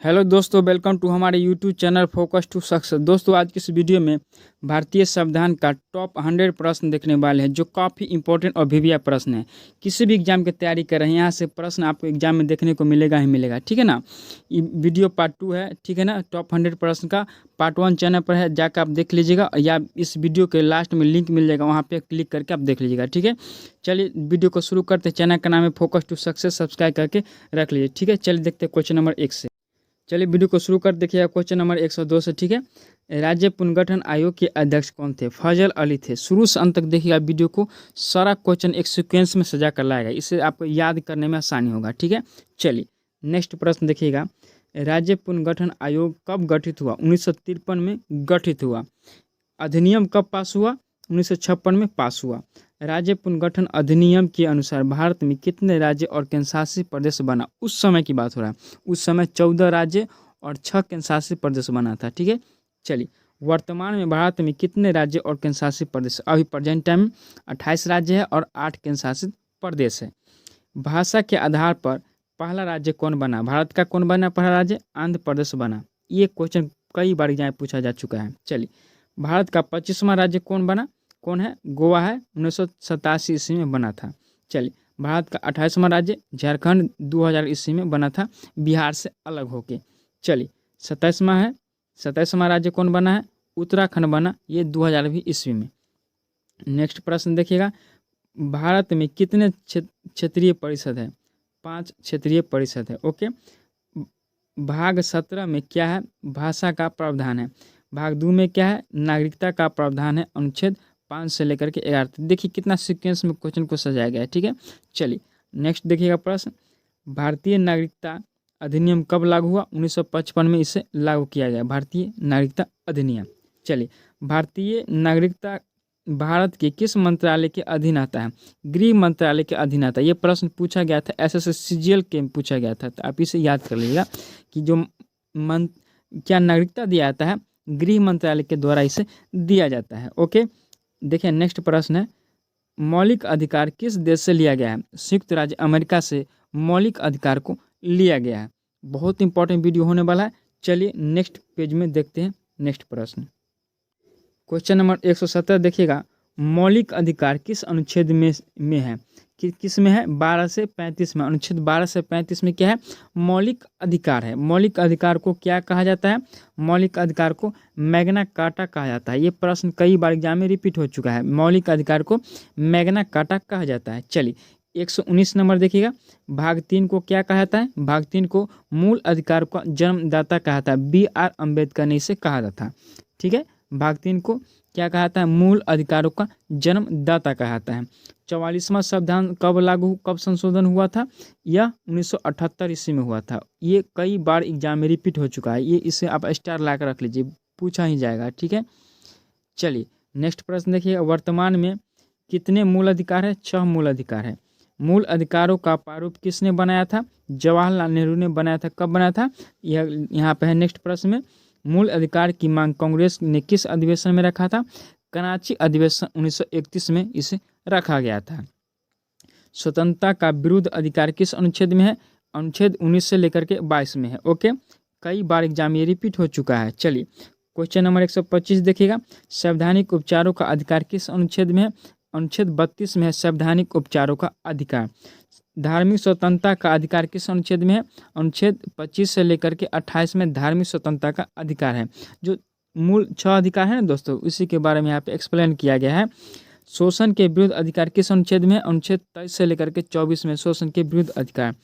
Hello दोस्तों, welcome to हमारे YouTube channel Focus to Success. दोस्तों, आज की इस वीडियो में भारतीय संविधान का टॉप 100 प्रश्न देखने वाले हैं, जो काफ़ी इंपॉर्टेंट और वीवीआई प्रश्न है। किसी भी एग्जाम की तैयारी कर रहे हैं, यहाँ से प्रश्न आपको एग्जाम में देखने को मिलेगा ही मिलेगा। ठीक है ना। ये वीडियो पार्ट 2 है, ठीक है ना। टॉप 100 प्रश्न का पार्ट 1 चैनल पर है, जाकर आप देख लीजिएगा, या इस वीडियो के लास्ट में लिंक मिल जाएगा, वहाँ पर क्लिक करके आप देख लीजिएगा। ठीक है, चलिए वीडियो को शुरू करते हैं। चैनल का नाम है फोकस टू सक्सेस, सब्सक्राइब करके रख लीजिए। ठीक है, चलिए देखते हैं क्वेश्चन नंबर 1 से। चलिए वीडियो को शुरू कर देखिएगा क्वेश्चन नंबर 102 से। ठीक है, राज्य पुनर्गठन आयोग के अध्यक्ष कौन थे? फजल अली थे। शुरू से अंत तक देखिएगा वीडियो को, सारा क्वेश्चन एक सीक्वेंस में सजा कर लाएगा, इससे आपको याद करने में आसानी होगा। ठीक है, चलिए नेक्स्ट प्रश्न देखिएगा। राज्य पुनर्गठन आयोग कब गठित हुआ? 1953 में गठित हुआ। अधिनियम कब पास हुआ? 1956 में पास हुआ। राज्य पुनर्गठन अधिनियम के अनुसार भारत में कितने राज्य और केंद्रशासित प्रदेश बना? उस समय की बात हो रहा है। उस समय 14 राज्य और 6 केंद्रशासित प्रदेश बना था। ठीक है, चलिए वर्तमान में भारत में कितने राज्य और केंद्रशासित प्रदेश? अभी प्रेजेंट टाइम 28 राज्य है और 8 केंद्रशासित प्रदेश है। भाषा के आधार पर पहला राज्य कौन बना? भारत का कौन बना पहला राज्य? आंध्र प्रदेश बना। ये क्वेश्चन कई बार यहाँ पूछा जा चुका है। चलिए, भारत का 25वां राज्य कौन बना? कौन है? गोवा है, 1987 ईस्वी में बना था। चलिए, भारत का 28वां राज्य झारखंड 2000 ईस्वी में बना था, बिहार से अलग होके। चलिए, 27वां राज्य कौन बना है? उत्तराखंड बना, ये 2020 ईस्वी में। नेक्स्ट प्रश्न देखिएगा। भारत में कितने क्षेत्रीय परिषद है? 5 क्षेत्रीय परिषद है। ओके, भाग 17 में क्या है? भाषा का प्रावधान है। भाग 2 में क्या है? नागरिकता का प्रावधान है। अनुच्छेद 5 से लेकर के 11 तक। देखिए कितना सीक्वेंस में क्वेश्चन को सजाया गया है। ठीक है, चलिए नेक्स्ट देखिएगा प्रश्न। भारतीय नागरिकता अधिनियम कब लागू हुआ? 1955 में इसे लागू किया गया, भारतीय नागरिकता अधिनियम। चलिए, भारतीय नागरिकता भारत के किस मंत्रालय के अधीन आता है? गृह मंत्रालय के अधीन आता है। ये प्रश्न पूछा गया था, SSCGL के में पूछा गया था, तो आप इसे याद कर लीजिएगा कि जो क्या नागरिकता दिया जाता है, गृह मंत्रालय के द्वारा इसे दिया जाता है। ओके, देखिए नेक्स्ट प्रश्न है। मौलिक अधिकार किस देश से लिया गया है? संयुक्त राज्य अमेरिका से मौलिक अधिकार को लिया गया है। बहुत इंपॉर्टेंट वीडियो होने वाला है। चलिए नेक्स्ट पेज में देखते हैं नेक्स्ट प्रश्न। क्वेश्चन नंबर 117 देखिएगा। मौलिक अधिकार किस अनुच्छेद में है? किस में है? 12 से 35 में। अनुच्छेद 12 से 35 में क्या है? मौलिक अधिकार है। मौलिक अधिकार को क्या कहा जाता है? मौलिक अधिकार को मैग्ना कार्टा कहा जाता है। ये प्रश्न कई बार एग्जाम में रिपीट हो चुका है। मौलिक अधिकार को मैग्ना कार्टा कहा जाता है। चलिए 119 नंबर देखिएगा। भाग 3 को क्या कहा जाता है? भाग 3 को मूल अधिकार का जन्मदाता कहा था। BR अम्बेडकर ने इसे कहा था। ठीक है, भाग 3 को क्या कहता है? मूल अधिकारों का जन्मदाता कहता है। 44वां संविधान कब संशोधन हुआ था? यह 1978 ईस्वी में हुआ था। ये कई बार एग्जाम में रिपीट हो चुका है। ये इसे आप स्टार ला कर रख लीजिए, पूछा ही जाएगा। ठीक है, चलिए नेक्स्ट प्रश्न देखिए। वर्तमान में कितने मूल अधिकार है? 6 मूल अधिकार है। मूल अधिकारों का प्रारूप किसने बनाया था? जवाहरलाल नेहरू ने बनाया था। कब बनाया था? यह यहाँ पे है नेक्स्ट प्रश्न में। मूल अधिकार की मांग कांग्रेस ने किस अधिवेशन में रखा था? कराची अधिवेशन 1931 में इसे रखा गया था। स्वतंत्रता का विरुद्ध अधिकार किस अनुच्छेद में है? अनुच्छेद 19 से लेकर के 22 में है। ओके, कई बार एग्जाम ये रिपीट हो चुका है। चलिए क्वेश्चन नंबर 125 देखिएगा। संवैधानिक उपचारों का अधिकार किस अनुच्छेद में है? अनुच्छेद 32 में है संवैधानिक उपचारों का अधिकार। धार्मिक स्वतंत्रता का अधिकार किस अनुच्छेद में है? अनुच्छेद 25 से लेकर के 28 में धार्मिक स्वतंत्रता का अधिकार है। जो मूल 6 अधिकार है ना दोस्तों, इसी के बारे में यहाँ पे एक्सप्लेन किया गया है। शोषण के विरुद्ध अधिकार किस अनुच्छेद में है? अनुच्छेद 23 से लेकर के 24 में शोषण के विरुद्ध अधिकार।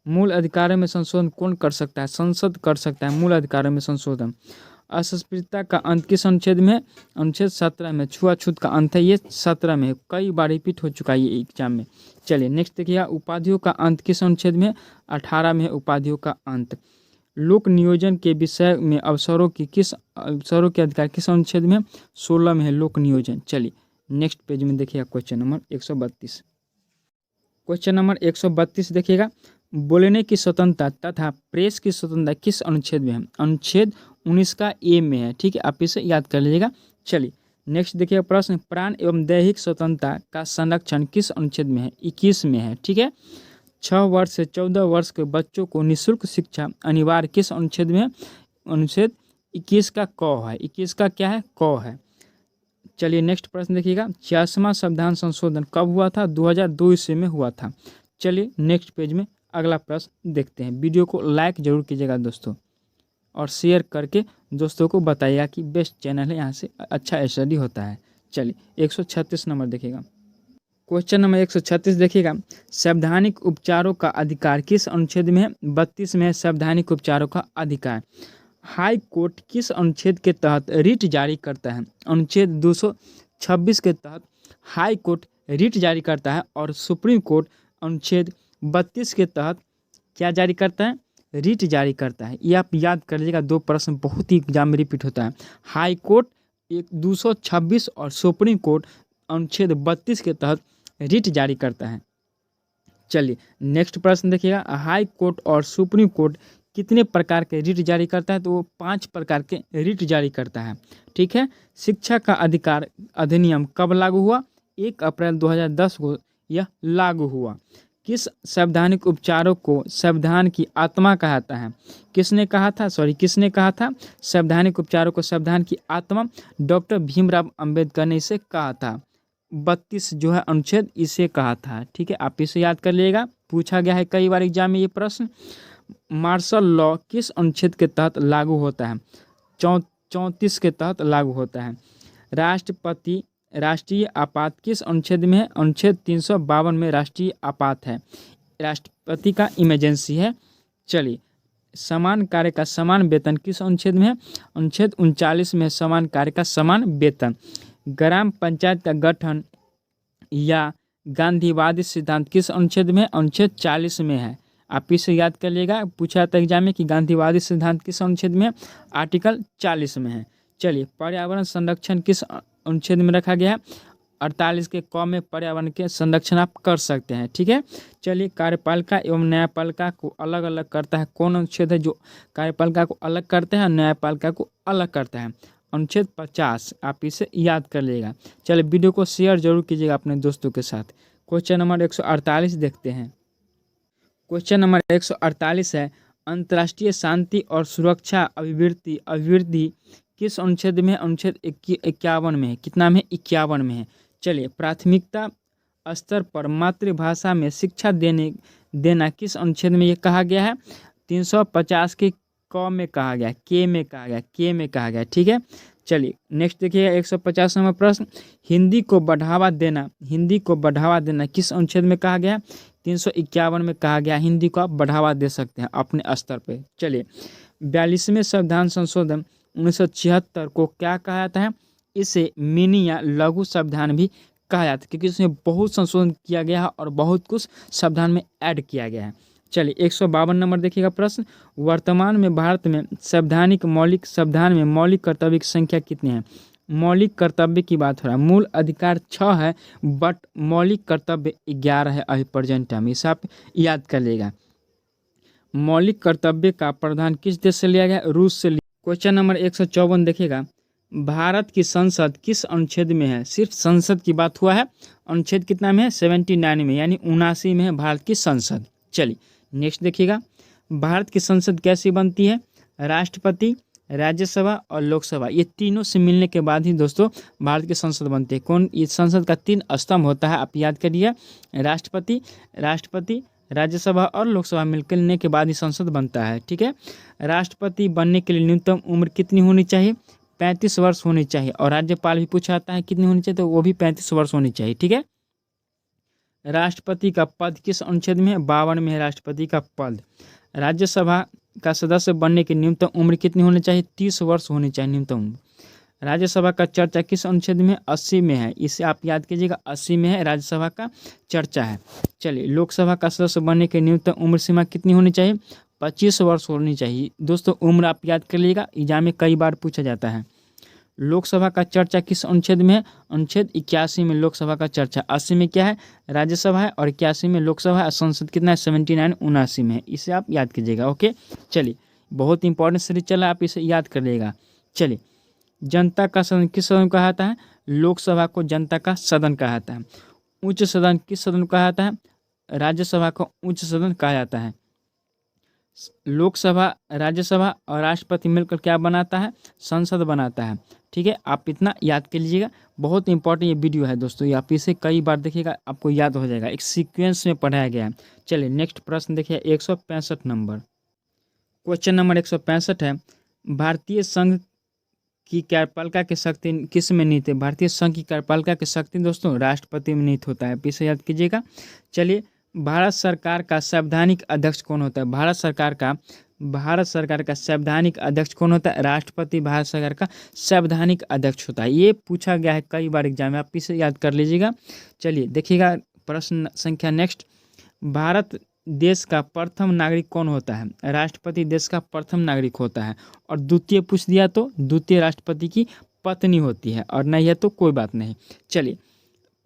मूल अधिकारों में संशोधन कौन कर सकता है? संसद कर सकता है मूल अधिकारों में संशोधन। अस्पृश्यता का अंत किस अनुच्छेद में है? अनुच्छेद 17 में। छुआछूत का अंत है, ये 17 में है। कई बार रिपीट हो चुका है ये एग्जाम में। चलिए नेक्स्ट देखिए। उपाधियों का अंत किस अनुच्छेद में? 18 में है उपाधियों का अंत। लोक नियोजन के विषय में अवसरों के अधिकार किस अनुच्छेद में? 16 में है लोक नियोजन। चलिए नेक्स्ट पेज में देखिएगा क्वेश्चन नंबर 132। क्वेश्चन नंबर 132 देखिएगा। बोलने की स्वतंत्रता तथा प्रेस की स्वतंत्रता किस अनुच्छेद में है? अनुच्छेद 19 का ए में है। ठीक है, आप इसे याद कर लीजिएगा। चलिए नेक्स्ट देखिए प्रश्न। प्राण एवं दैहिक स्वतंत्रता का संरक्षण किस अनुच्छेद में है? 21 में है। ठीक है, 6 वर्ष से 14 वर्ष के बच्चों को निःशुल्क शिक्षा अनिवार्य किस अनुच्छेद में है? अनुच्छेद 21 का क है। 21 का क्या है? क है। चलिए नेक्स्ट प्रश्न देखिएगा। 86वां संविधान संशोधन कब हुआ था? 2002 ईस्वी में हुआ था। चलिए नेक्स्ट पेज में अगला प्रश्न देखते हैं। वीडियो को लाइक जरूर कीजिएगा दोस्तों, और शेयर करके दोस्तों को बताइएगा कि बेस्ट चैनल है, यहाँ से अच्छा स्टडी होता है। चलिए 136 नंबर देखिएगा। क्वेश्चन नंबर 136 देखिएगा। संवैधानिक उपचारों का अधिकार किस अनुच्छेद में है? 32 में है संवैधानिक उपचारों का अधिकार। हाई कोर्ट किस अनुच्छेद के तहत रिट जारी करता है? अनुच्छेद 226 के तहत हाई कोर्ट रिट जारी करता है, और सुप्रीम कोर्ट अनुच्छेद 32 के तहत क्या जारी करता है? रिट जारी करता है। ये आप याद कर लीजिएगा, 2 प्रश्न बहुत ही एग्जाम में रिपीट होता है। हाई कोर्ट 226 और सुप्रीम कोर्ट अनुच्छेद 32 के तहत रिट जारी करता है। चलिए नेक्स्ट प्रश्न देखिएगा। हाई कोर्ट और सुप्रीम कोर्ट कितने प्रकार के रिट जारी करता है? तो वो 5 प्रकार के रिट जारी करता है। ठीक है। शिक्षा का अधिकार अधिनियम कब लागू हुआ? 1 अप्रैल 2010 को यह लागू हुआ। किस संवैधानिक उपचारों को संविधान की आत्मा कहता है? किसने कहा था संवैधानिक उपचारों को संविधान की आत्मा? डॉक्टर भीमराव अंबेडकर ने इसे कहा था। 32 जो है अनुच्छेद, इसे कहा था। ठीक है, आप इसे याद कर लीजिएगा, पूछा गया है कई बार एग्जाम में ये प्रश्न। मार्शल लॉ किस अनुच्छेद के तहत लागू होता है? 34 के तहत लागू होता है। राष्ट्रीय आपात किस अनुच्छेद में है? अनुच्छेद 352 में राष्ट्रीय आपात है। राष्ट्रपति का इमरजेंसी है। चलिए समान कार्य का समान वेतन किस अनुच्छेद में है? अनुच्छेद 39 में समान कार्य का समान वेतन। ग्राम पंचायत का गठन या गांधीवादी सिद्धांत किस अनुच्छेद में है? अनुच्छेद 40 में है। आप इसे याद कर लीजिएगा, पूछा था एग्जाम में कि गांधीवादी सिद्धांत किस अनुच्छेद में है? आर्टिकल 40 में है। चलिए पर्यावरण संरक्षण किस अनुच्छेद में रखा गया है? 48 के क में पर्यावरण के संरक्षण आप कर सकते हैं। ठीक है। चलिए कार्यपालिका एवं न्यायपालिका को अलग अलग करता है कौन अनुच्छेद है जो कार्यपालिका को अलग करता है और न्यायपालिका को अलग करता है? अनुच्छेद 50। आप इसे याद कर लीजिएगा। चलिए वीडियो को शेयर जरूर कीजिएगा अपने दोस्तों के साथ। क्वेश्चन नंबर 148 देखते हैं। क्वेश्चन नंबर 148 है, अंतर्राष्ट्रीय शांति और सुरक्षा अभिवृद्धि किस अनुच्छेद में है? अनुच्छेद 51 में है। कितना में? 51 में है। चलिए प्राथमिकता स्तर पर मातृभाषा में शिक्षा देना किस अनुच्छेद में ये कहा गया है? 350 के क में कहा गया, के में कहा गया। ठीक है। चलिए नेक्स्ट देखिएगा 150 नंबर प्रश्न। हिंदी को बढ़ावा देना किस अनुच्छेद में कहा गया? 351 में कहा गया। हिंदी को आप बढ़ावा दे सकते हैं अपने स्तर पे। चलिए 42वें संविधान संशोधन 1976 को क्या कहा जाता है? इसे मिनी या लघु संविधान भी कहा जाता है, क्योंकि इसमें बहुत संशोधन किया गया है और बहुत कुछ संविधान में ऐड किया गया है। चलिए 152 नंबर देखिएगा प्रश्न। वर्तमान में भारत में संविधान में मौलिक कर्तव्य की संख्या कितनी है? मौलिक कर्तव्य की बात हो रहा है। मूल अधिकार 6 है, बट मौलिक कर्तव्य 11 है अभी प्रेजेंट टाइम। इसे आप याद कर लेगा। मौलिक कर्तव्य का प्रावधान किस देश से लिया गया? रूस से। क्वेश्चन नंबर 154 देखिएगा। भारत की संसद किस अनुच्छेद में है? सिर्फ संसद की बात हुआ है। अनुच्छेद कितना में है? 79 में, यानी 79 में है भारत की संसद। चलिए नेक्स्ट देखिएगा। भारत की संसद कैसी बनती है? राष्ट्रपति, राज्यसभा और लोकसभा, ये तीनों से मिलने के बाद ही दोस्तों भारत की संसद बनती है। कौन? ये संसद का 3 स्तंभ होता है, आप याद करिए। राष्ट्रपति, राज्यसभा और लोकसभा मिलने के बाद ही संसद बनता है। ठीक है। राष्ट्रपति बनने के लिए न्यूनतम उम्र कितनी होनी चाहिए? 35 वर्ष होनी चाहिए। और राज्यपाल भी पूछा जाता है कितनी होनी चाहिए, तो वो भी 35 वर्ष होनी चाहिए। ठीक है। राष्ट्रपति का पद किस अनुच्छेद में है? 52 में है राष्ट्रपति का पद। राज्यसभा का सदस्य बनने की न्यूनतम उम्र कितनी होनी चाहिए? 30 वर्ष होनी चाहिए न्यूनतम उम्र। राज्यसभा का चर्चा किस अनुच्छेद में? 80 में है। इसे आप याद कीजिएगा, 80 में है राज्यसभा का चर्चा है। चलिए लोकसभा का सदस्य बनने की न्यूनतम उम्र सीमा कितनी होनी चाहिए? 25 वर्ष होनी चाहिए। दोस्तों उम्र आप याद कर लीजिएगा, एग्जाम में कई बार पूछा जाता है। लोकसभा का चर्चा किस अनुच्छेद में है? अनुच्छेद 81 में लोकसभा का चर्चा। 80 में क्या है? राज्यसभा है, और 81 में लोकसभा है। संसद कितना है? 79 79 में है। इसे आप याद कीजिएगा। ओके। चलिए बहुत इंपॉर्टेंट सीरीज चला, आप इसे याद कर लीजिएगा। चलिए जनता का सदन किस सदन को कहा जाता है? लोकसभा को जनता का सदन कहा जाता है। उच्च सदन किस सदन को कहा जाता है? राज्यसभा को उच्च सदन कहा जाता है? लोकसभा, राज्यसभा और राष्ट्रपति मिलकर क्या बनाता है? संसद बनाता है। ठीक है, आप इतना याद कर लीजिएगा। बहुत इंपॉर्टेंट ये वीडियो है दोस्तों, ये आप इसे कई बार देखिएगा, आपको याद हो जाएगा। एक सीक्वेंस में पढ़ाया गया है। चलिए नेक्स्ट प्रश्न देखिए, 165 नंबर। क्वेश्चन नंबर 165 है, भारतीय संघ की कार्यपालिका की शक्ति किस में निहित है? भारतीय संघ की कार्यपालिका की शक्ति दोस्तों राष्ट्रपति में निहित होता है, पीछे याद कीजिएगा। चलिए, भारत सरकार का संवैधानिक अध्यक्ष कौन होता है? भारत सरकार का संवैधानिक अध्यक्ष कौन होता है? राष्ट्रपति भारत सरकार का संवैधानिक अध्यक्ष होता है। ये पूछा गया है कई बार एग्जाम में, आप इसे याद कर लीजिएगा। चलिए देखिएगा प्रश्न संख्या नेक्स्ट, भारत देश का प्रथम नागरिक कौन होता है? राष्ट्रपति देश का प्रथम नागरिक होता है। और द्वितीय पूछ दिया तो द्वितीय राष्ट्रपति की पत्नी होती है, और नहीं है तो कोई बात नहीं। चलिए,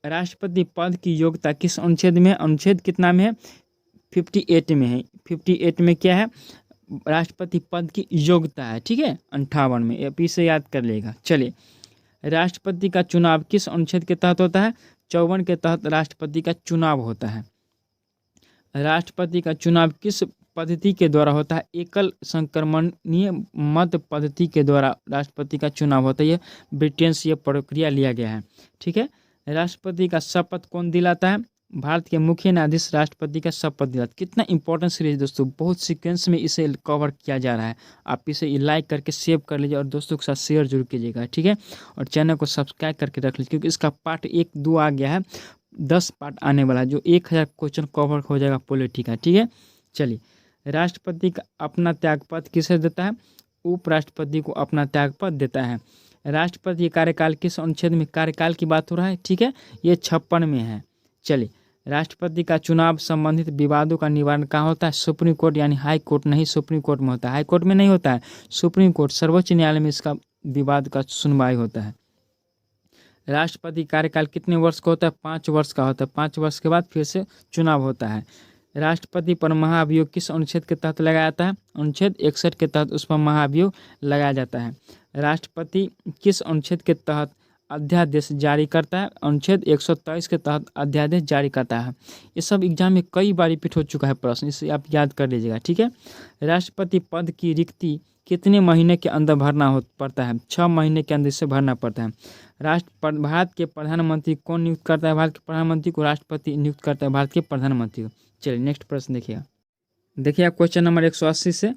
राष्ट्रपति पद की योग्यता किस अनुच्छेद में है? अनुच्छेद कितना में है? 58 में है। 58 में क्या है? राष्ट्रपति पद की योग्यता है। ठीक है, 58 में, आप इसे याद कर लेगा। चलिए, राष्ट्रपति का चुनाव किस अनुच्छेद के तहत होता है? 54 के तहत राष्ट्रपति का चुनाव होता है। राष्ट्रपति का चुनाव किस पद्धति के द्वारा होता है? एकल संक्रमणीय मत पद्धति के द्वारा राष्ट्रपति का चुनाव होता है। यह ब्रिटेन से यह प्रक्रिया लिया गया है। ठीक है, राष्ट्रपति का शपथ कौन दिलाता है? भारत के मुख्य न्यायाधीश राष्ट्रपति का शपथ दिलाता। कितना इंपॉर्टेंट सीरीज दोस्तों, बहुत सीक्वेंस में इसे कवर किया जा रहा है। आप इसे लाइक करके सेव कर लीजिए और दोस्तों के साथ शेयर जरूर कीजिएगा। ठीक है, और चैनल को सब्सक्राइब करके रख लीजिए, क्योंकि इसका पार्ट 1, 2 आ गया है, 10 पार्ट आने वाला है, जो 1000 क्वेश्चन कवर हो जाएगा पॉलिटी का। ठीक है, चलिए, राष्ट्रपति का अपना त्यागपत्र किसे देता है? उपराष्ट्रपति को अपना त्यागपत्र देता है। राष्ट्रपति कार्यकाल किस अनुच्छेद में? कार्यकाल की बात हो रहा है। ठीक है, ये 56 में है। चलिए, राष्ट्रपति का चुनाव संबंधित विवादों का निवारण कहाँ होता है? सुप्रीम कोर्ट यानी हाई कोर्ट नहीं, सुप्रीम कोर्ट में होता है। हाई कोर्ट में नहीं होता है, सुप्रीम कोर्ट, सर्वोच्च न्यायालय में इसका विवाद का सुनवाई होता है। राष्ट्रपति कार्यकाल कितने वर्ष का होता है? 5 वर्ष का होता है। 5 वर्ष के बाद फिर से चुनाव होता है। राष्ट्रपति पर महाभियोग किस अनुच्छेद के तहत लगाया जाता है? अनुच्छेद 61 के तहत उस पर महाभियोग लगाया जाता है। राष्ट्रपति किस अनुच्छेद के तहत अध्यादेश जारी करता है? अनुच्छेद 123 के तहत अध्यादेश जारी करता है। ये सब एग्जाम में कई बार रिपीट हो चुका है प्रश्न, इसे आप याद कर लीजिएगा। ठीक है, राष्ट्रपति पद की रिक्ति कितने महीने के अंदर भरना पड़ता है? 6 महीने के अंदर इसे भरना पड़ता है। भारत के प्रधानमंत्री कौन नियुक्त करता है? भारत के प्रधानमंत्री को राष्ट्रपति नियुक्त करता है, भारत के प्रधानमंत्री को। चलिए नेक्स्ट प्रश्न देखिएगा। देखिए क्वेश्चन नंबर 180 से,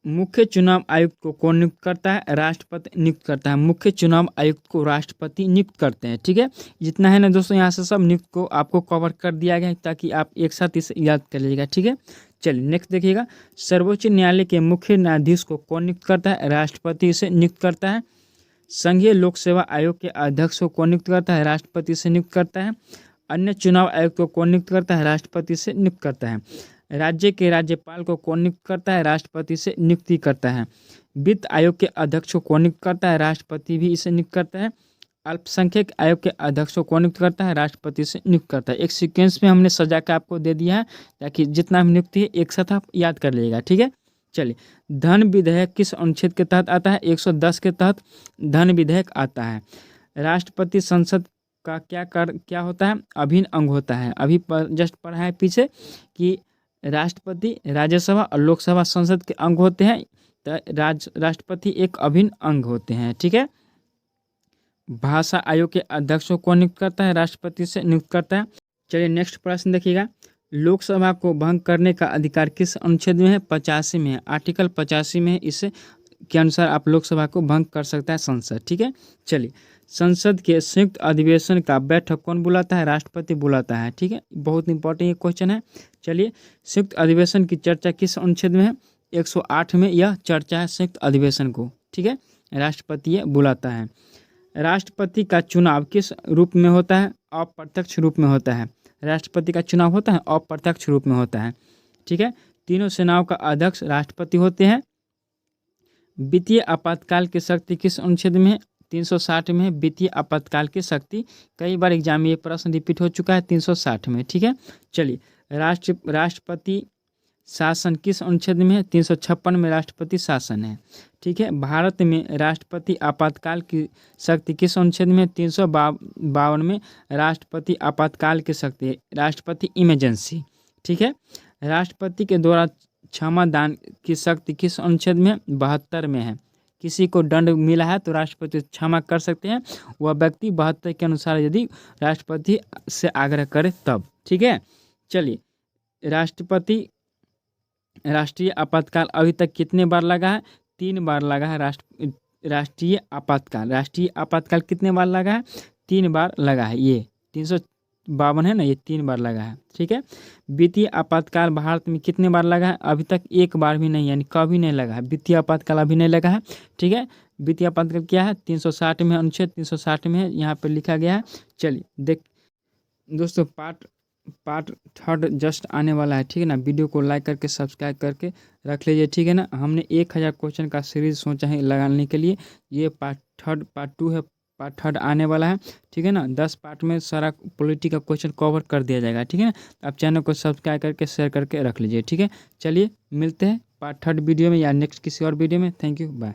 मुख्य चुनाव आयुक्त को कौन नियुक्त करता है? राष्ट्रपति नियुक्त करता है। मुख्य चुनाव आयुक्त को राष्ट्रपति नियुक्त करते हैं। ठीक है, जितना है ना दोस्तों, यहाँ से सब नियुक्त को आपको कवर कर दिया गया है, ताकि आप एक साथ इसे याद कर लीजिएगा। ठीक है, चलिए नेक्स्ट देखिएगा। सर्वोच्च न्यायालय के मुख्य न्यायाधीश को कौन नियुक्त करता है? राष्ट्रपति इसे नियुक्त करता है। संघीय लोक सेवा आयोग के अध्यक्ष को कौन नियुक्त करता है? राष्ट्रपति से नियुक्त करता है। अन्य चुनाव आयुक्त को कौन नियुक्त करता है? राष्ट्रपति से नियुक्त करता है। राज्य के राज्यपाल को कौन नियुक्त करता है? राष्ट्रपति से नियुक्ति करता है। वित्त आयोग के अध्यक्ष को कौन नियुक्त करता है? राष्ट्रपति भी इसे नियुक्त करता है। अल्पसंख्यक आयोग के अध्यक्ष को कौन नियुक्त करता है? राष्ट्रपति से नियुक्त करता है। एक सीक्वेंस में हमने सजा के आपको दे दिया है, ताकि जितना भी नियुक्ति है एक साथ आप याद कर लीजिएगा। ठीक है, चलिए, धन विधेयक किस अनुच्छेद के तहत आता है? 110 के तहत धन विधेयक आता है। राष्ट्रपति संसद का क्या होता है? अभिन्न अंग होता है। अभी जस्ट पढ़ा है पीछे कि राष्ट्रपति राज्यसभा और लोकसभा संसद के अंग होते हैं, तो राष्ट्रपति एक अभिन्न अंग होते हैं। ठीक है, भाषा आयोग के अध्यक्ष को कौन नियुक्त करता है? राष्ट्रपति से नियुक्त करता है। चलिए नेक्स्ट प्रश्न देखिएगा। लोकसभा को भंग करने का अधिकार किस अनुच्छेद में है? 85 में है, आर्टिकल 85 में है। इसे के अनुसार आप लोकसभा को भंग कर सकता है संसद। ठीक है, चलिए, संसद के संयुक्त अधिवेशन का बैठक कौन बुलाता है? राष्ट्रपति बुलाता है। ठीक है, बहुत इंपॉर्टेंट ये क्वेश्चन है। चलिए, संयुक्त अधिवेशन की चर्चा किस अनुच्छेद में है? 108 में यह चर्चा है संयुक्त अधिवेशन को। ठीक है, राष्ट्रपति ये बुलाता है। राष्ट्रपति का चुनाव किस रूप में होता है? अप्रत्यक्ष रूप में होता है। राष्ट्रपति का चुनाव होता है अप्रत्यक्ष रूप में होता है। ठीक है, तीनों सेनाओं का अध्यक्ष राष्ट्रपति होते हैं। वित्तीय आपातकाल की शक्ति किस अनुच्छेद में है? 360 में है। वित्तीय आपातकाल की शक्ति, कई बार एग्जाम में ये प्रश्न रिपीट हो चुका है, 360 में। ठीक है, चलिए, राष्ट्रपति शासन किस अनुच्छेद में है? 356 में राष्ट्रपति शासन है। ठीक है। भारत में राष्ट्रपति आपातकाल की शक्ति किस अनुच्छेद में? 352 में राष्ट्रपति आपातकाल की शक्ति है, राष्ट्रपति इमरजेंसी। ठीक है। राष्ट्रपति के द्वारा क्षमा दान की शक्ति किस अनुच्छेद में? 72 में है। किसी को दंड मिला है तो राष्ट्रपति क्षमा कर सकते हैं, वह व्यक्ति 72 के अनुसार यदि राष्ट्रपति से आग्रह करे तब। ठीक है। चलिए, राष्ट्रीय आपातकाल अभी तक कितने बार लगा है? 3 बार लगा है। राष्ट्रीय आपातकाल कितने बार लगा है? 3 बार लगा है। ये 352 है ना, ये 3 बार लगा है। ठीक है। वित्तीय आपातकाल भारत में कितने बार लगा है? अभी तक 1 बार भी नहीं, यानी कभी नहीं लगा है। वित्तीय आपातकाल अभी नहीं लगा है। ठीक है। वित्तीय आपातकाल क्या है? 360 में, अनुच्छेद 360 में है, यहाँ पर लिखा गया है। चलिए दोस्तों, पार्ट 3 जस्ट आने वाला है। ठीक है ना। वीडियो को लाइक करके सब्सक्राइब करके रख लीजिए। ठीक है ना। हमने 1000 क्वेश्चन का सीरीज सोचा है लगाने के लिए। ये पार्ट 2 है। पार्ट 3 आने वाला है। ठीक है ना। 10 पार्ट में सारा पॉलिटी का क्वेश्चन कवर कर दिया जाएगा। ठीक है ना। आप चैनल को सब्सक्राइब करके शेयर करके रख लीजिए। ठीक है। चलिए मिलते हैं पार्ट 3 वीडियो में या नेक्स्ट किसी और वीडियो में। Thank you, bye.